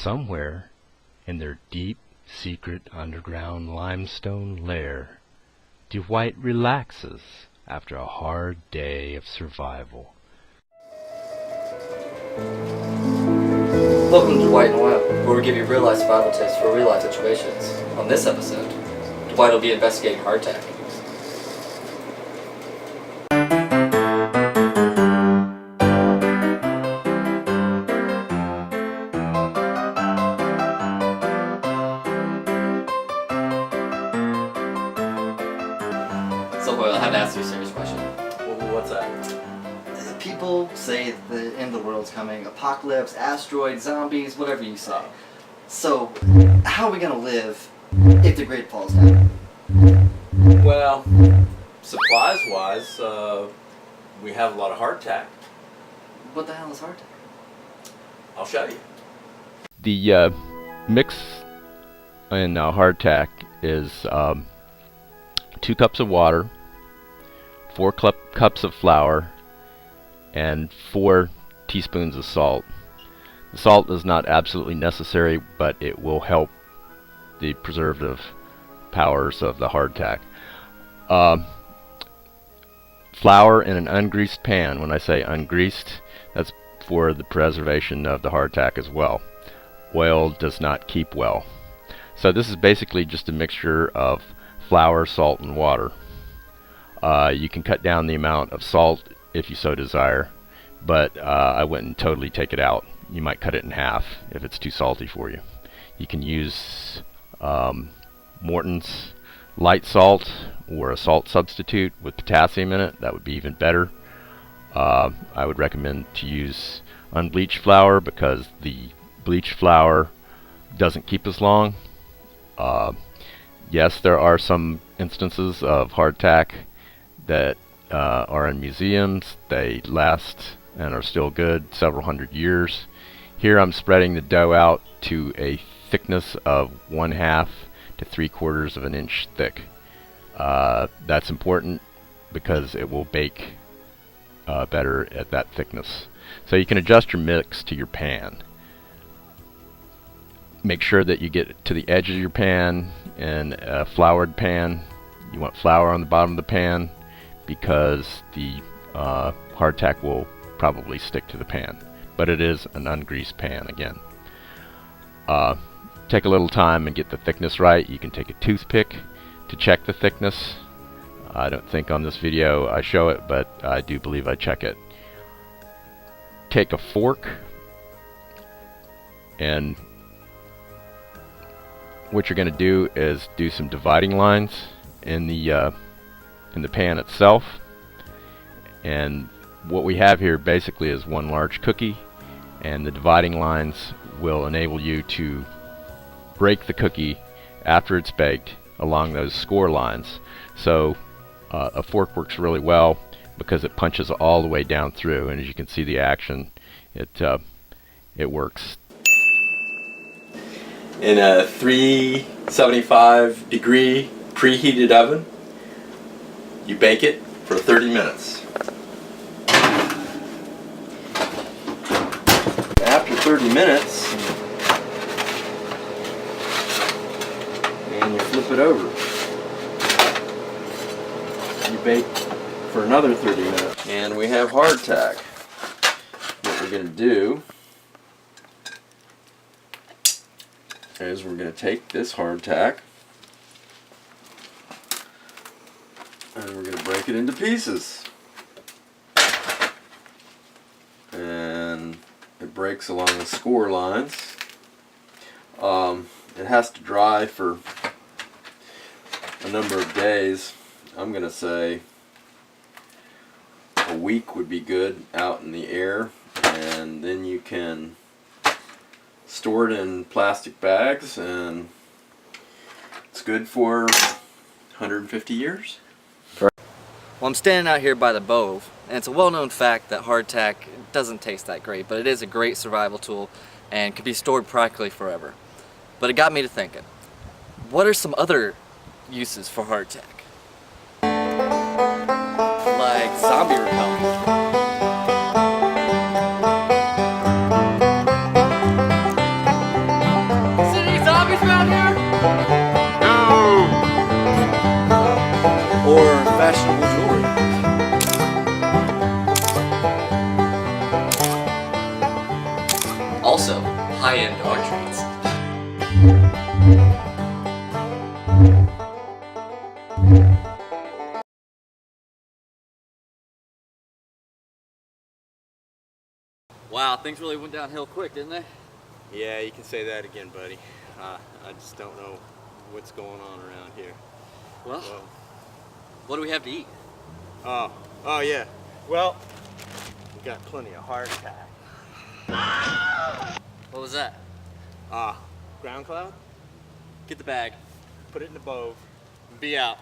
Somewhere in their deep, secret underground limestone lair, DeWhite relaxes after a hard day of survival. Welcome to DeWhite and Hoyle, where we give you real-life survival tips for real-life situations. On this episode, DeWhite will be investigating hardtack. So Hoyle, I have to ask you a serious question. What's that? People say that the end of the world's coming, apocalypse, asteroids, zombies, whatever you say. So, how are we going to live if the grid falls down? Well, supplies-wise, we have a lot of hardtack. What the hell is hardtack? I'll show you. The mix in hardtack is 2 cups of water, 4 cups of flour, and 4 teaspoons of salt. The salt is not absolutely necessary, but it will help the preservative powers of the hardtack. Flour in an ungreased pan. When I say ungreased, that's for the preservation of the hardtack as well. Oil does not keep well. So this is basically just a mixture of flour, salt, and water. You can cut down the amount of salt if you so desire, but I wouldn't totally take it out. You might cut it in half if it's too salty for you. You can use Morton's light salt or a salt substitute with potassium in it. That would be even better. I would recommend to use unbleached flour because the bleached flour doesn't keep as long. Yes, there are some instances of hardtack that are in museums. They last and are still good several hundred years. Here I'm spreading the dough out to a thickness of 1/2 to 3/4 of an inch thick. That's important because it will bake better at that thickness. So you can adjust your mix to your pan. Make sure that you get to the edge of your pan in a floured pan. You want flour on the bottom of the pan because the hardtack will probably stick to the pan, but it is an ungreased pan again. Take a little time and get the thickness right. You can take a toothpick to check the thickness. I don't think on this video I show it, but I do believe I check it. Take a fork, and what you're going to do is do some dividing lines in the pan itself. And what we have here basically is one large cookie, and the dividing lines will enable you to break the cookie after it's baked along those score lines. So a fork works really well because it punches all the way down through, and as you can see the action, it works. In a 375 degree preheated oven, you bake it for 30 minutes. After 30 minutes, and you flip it over, you bake for another 30 minutes. And we have hardtack. What we're going to do is we're going to take this hardtack and we're going to break it into pieces. And it breaks along the score lines. It has to dry for a number of days. I'm going to say a week would be good out in the air, and then you can store it in plastic bags, and it's good for 150 years. Well, I'm standing out here by the Bove, and it's a well-known fact that hardtack doesn't taste that great, but it is a great survival tool and can be stored practically forever. But it got me to thinking, what are some other uses for hardtack? Like zombie repellent. also high-end dog treats. Wow, things really went downhill quick, didn't they? Yeah, you can say that again, buddy. I just don't know what's going on around here. Well, what do we have to eat? Oh yeah. Well, we got plenty of hardtack. What was that? Ground cloud? Get the bag. Put it in the bow. Be out.